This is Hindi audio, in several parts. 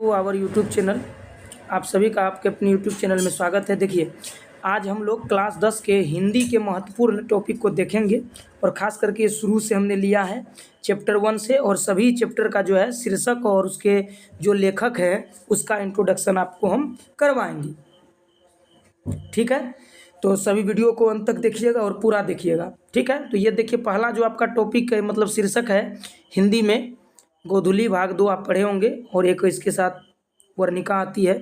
To our YouTube channel. आप सभी का आपके अपने यूट्यूब चैनल में स्वागत है। देखिए, आज हम लोग क्लास 10 के हिंदी के महत्वपूर्ण टॉपिक को देखेंगे और ख़ास करके शुरू से हमने लिया है चैप्टर 1 से, और सभी चैप्टर का जो है शीर्षक और उसके जो लेखक है उसका इंट्रोडक्शन आपको हम करवाएंगे। ठीक है, तो सभी वीडियो को अंत तक देखिएगा और पूरा देखिएगा। ठीक है, तो ये देखिए, पहला जो आपका टॉपिक है मतलब शीर्षक है हिंदी में गोधुली भाग 2 आप पढ़े होंगे, और एक इसके साथ वर्णिका आती है।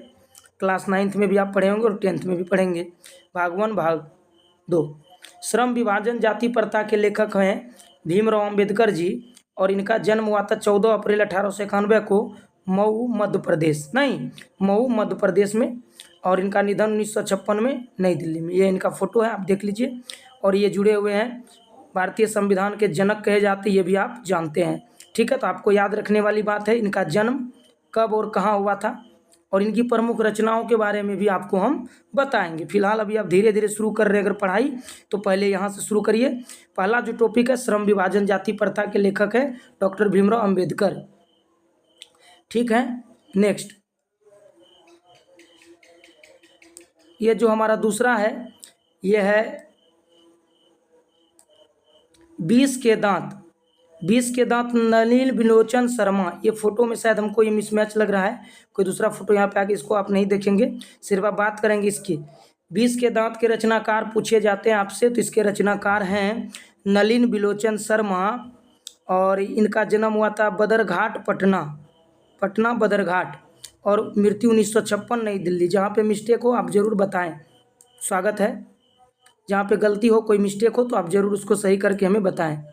क्लास 9th में भी आप पढ़े होंगे और 10th में भी पढ़ेंगे। भाग 1 भाग 2। श्रम विभाजन जाति प्रथा के लेखक हैं भीमराव अम्बेडकर जी, और इनका जन्म हुआ था 14 अप्रैल 1891 को मऊ मध्य प्रदेश में, और इनका निधन 1956 में नई दिल्ली में। ये इनका फोटो है, आप देख लीजिए। और ये जुड़े हुए हैं, भारतीय संविधान के जनक कहे जाते, ये भी आप जानते हैं। ठीक है, तो आपको याद रखने वाली बात है इनका जन्म कब और कहाँ हुआ था, और इनकी प्रमुख रचनाओं के बारे में भी आपको हम बताएंगे। फिलहाल अभी आप धीरे धीरे शुरू कर रहे हैं अगर पढ़ाई, तो पहले यहाँ से शुरू करिए। पहला जो टॉपिक है, श्रम विभाजन जाति प्रथा के लेखक है डॉक्टर भीमराव अम्बेडकर। ठीक है, नेक्स्ट ये जो हमारा दूसरा है, ये है 20 के दांत नलिन बिलोचन शर्मा। ये फोटो में शायद हमको ये मिसमैच लग रहा है, कोई दूसरा फोटो यहाँ पे आके इसको आप नहीं देखेंगे, सिर्फ आप बात करेंगे इसकी। 20 के दांत के रचनाकार पूछे जाते हैं आपसे, तो इसके रचनाकार हैं नलिन बिलोचन शर्मा, और इनका जन्म हुआ था बदरघाट पटना बदरघाट, और मृत्यु 1956 नई दिल्ली। जहाँ पे मिस्टेक हो आप ज़रूर बताएं, स्वागत है। जहाँ पे गलती हो, कोई मिस्टेक हो, तो आप ज़रूर उसको सही करके हमें बताएं।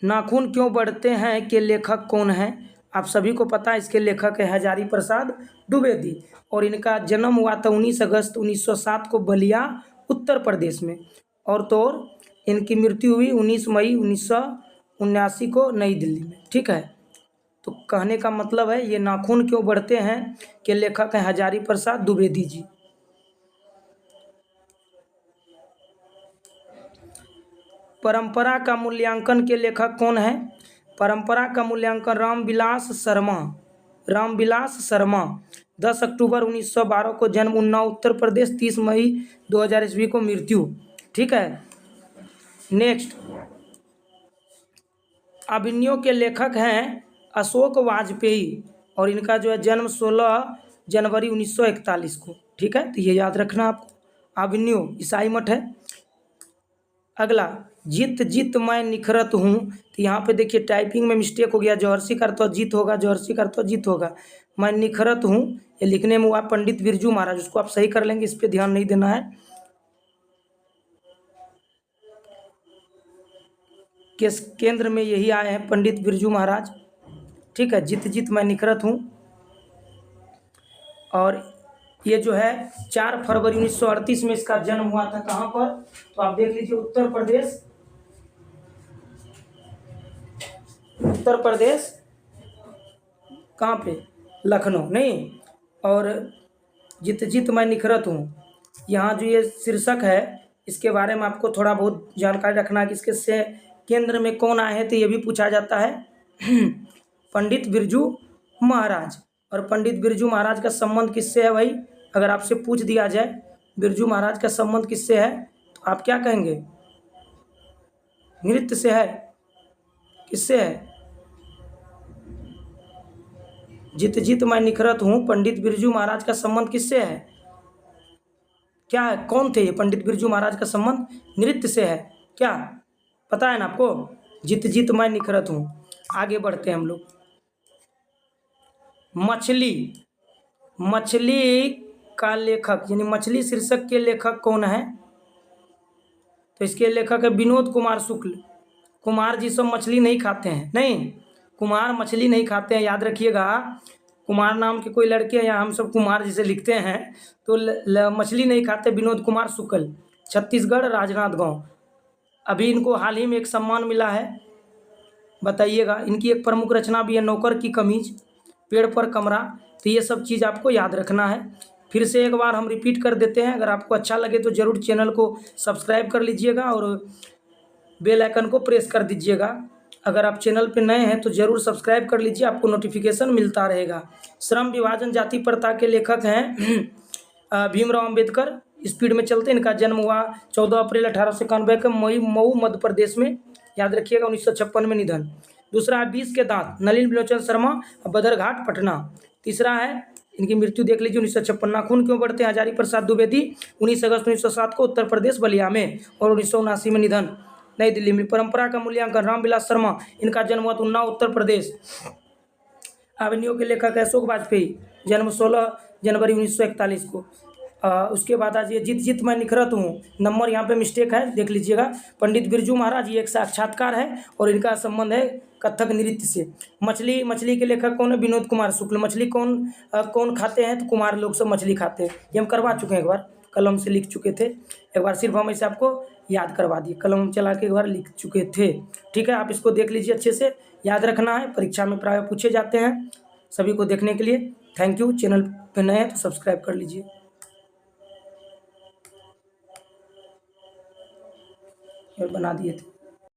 नाखून क्यों बढ़ते हैं के लेखक कौन हैं? आप सभी को पता है, इसके लेखक है हजारी प्रसाद द्विवेदी, और इनका जन्म हुआ था 19 अगस्त 1907 को बलिया उत्तर प्रदेश में, और तो और इनकी मृत्यु हुई 19 मई 1979 को नई दिल्ली में। ठीक है, तो कहने का मतलब है ये नाखून क्यों बढ़ते हैं के लेखक हैं हजारी प्रसाद द्विवेदी जी। परंपरा का मूल्यांकन के लेखक कौन है? परंपरा का मूल्यांकन रामविलास शर्मा। 10 अक्टूबर 1912 को जन्म, उन्नाव उत्तर प्रदेश, 30 मई 2000 ईस्वी को मृत्यु। ठीक है, नेक्स्ट अभिनयों के लेखक हैं अशोक वाजपेयी, और इनका जो है जन्म 16 जनवरी 1941 को। ठीक है, तो ये याद रखना आपको। अभिनयो ईसाई मठ है। अगला जीत मैं निखरत हूँ, तो यहाँ पे देखिए टाइपिंग में मिस्टेक हो गया, जौहरसी का अर्थ जीत होगा, जौहरसी का अर्थ जीत होगा। मैं निखरत हूँ ये लिखने में हुआ पंडित बिरजू महाराज, उसको आप सही कर लेंगे, इस पे ध्यान नहीं देना है। किस केंद्र में यही आए हैं पंडित बिरजू महाराज। ठीक है, जीत मैं निखरत हूँ। और ये जो है 4 फरवरी 1938 में इसका जन्म हुआ था। कहाँ पर? तो आप देख लीजिए, उत्तर प्रदेश कहाँ पे? लखनऊ नहीं। और जीत मैं निखरत हूँ, यहाँ जो ये शीर्षक है इसके बारे में आपको थोड़ा बहुत जानकारी रखना है कि इसके से केंद्र में कौन आए हैं, तो ये भी पूछा जाता है पंडित बिरजू महाराज। और पंडित बिरजू महाराज का संबंध किससे है भाई? अगर आपसे पूछ दिया जाए बिरजू महाराज का संबंध किससे है, तो आप क्या कहेंगे? नृत्य से है। किससे है? जीत मैं निखरत हूँ, पंडित बिरजू महाराज का संबंध किससे है? क्या है, कौन थे ये? पंडित बिरजू महाराज का संबंध नृत्य से है। क्या पता है ना आपको? जीत मैं निखरत हूँ। आगे बढ़ते हैं हम लोग। मछली का लेखक, यानी मछली शीर्षक के लेखक कौन है? तो इसके लेखक है विनोद कुमार शुक्ल। कुमार जी सब मछली नहीं खाते हैं, नहीं, कुमार मछली नहीं खाते हैं, याद रखिएगा। कुमार नाम के कोई लड़के हैं, या हम सब कुमार जिसे लिखते हैं, तो मछली नहीं खाते। विनोद कुमार शुक्ल, छत्तीसगढ़, राजनांदगांव। अभी इनको हाल ही में एक सम्मान मिला है, बताइएगा। इनकी एक प्रमुख रचना भी है नौकर की कमीज, पेड़ पर कमरा। तो ये सब चीज़ आपको याद रखना है। फिर से एक बार हम रिपीट कर देते हैं, अगर आपको अच्छा लगे तो ज़रूर चैनल को सब्सक्राइब कर लीजिएगा और बेल आइकन को प्रेस कर दीजिएगा। अगर आप चैनल पे नए हैं तो ज़रूर सब्सक्राइब कर लीजिए, आपको नोटिफिकेशन मिलता रहेगा। श्रम विभाजन जाति प्रथा के लेखक हैं भीमराव अंबेडकर। स्पीड में चलते हैं। इनका जन्म हुआ 14 अप्रैल 1891 को मऊ मध्य प्रदेश में, याद रखिएगा। 1956 में निधन। दूसरा है 20 के दांत, नलिन बिलोचन शर्मा, बदरघाट, पटना। तीसरा है, इनकी मृत्यु देख लीजिए 1956। नाखून क्यों बढ़ते हैं, हजारी प्रसाद द्विवेदी, 19 अगस्त 1907 को उत्तर प्रदेश बलिया में, और 1979 में निधन नई दिल्ली में। परंपरा का मूल्यांकन, रामविलास शर्मा। इनका जन्म हुआ उन्नाव, उत्तर प्रदेश। एवेन्यू के लेखक अशोक वाजपेयी, जन्म 16 जनवरी 1941 को। उसके बाद आज ये जीत जीत मैं निखरत हूँ, नंबर यहाँ पे मिस्टेक है, देख लीजिएगा। पंडित बिरजू महाराज, ये एक साक्षात्कार है और इनका संबंध है कथक नृत्य से। मछली, मछली के लेखक कौन है, विनोद कुमार शुक्ल। मछली कौन खाते हैं, तो कुमार लोग सब मछली खाते हैं। ये हम करवा चुके हैं, एक बार कलम से लिख चुके थे, एक बार सिर्फ हम ऐसे आपको याद करवा दिए, कलम चला के एक बार लिख चुके थे। ठीक है, आप इसको देख लीजिए, अच्छे से याद रखना है, परीक्षा में प्राय पूछे जाते हैं। सभी को देखने के लिए थैंक यू। चैनल पे नए हैं तो सब्सक्राइब कर लीजिए। बना दिए थे।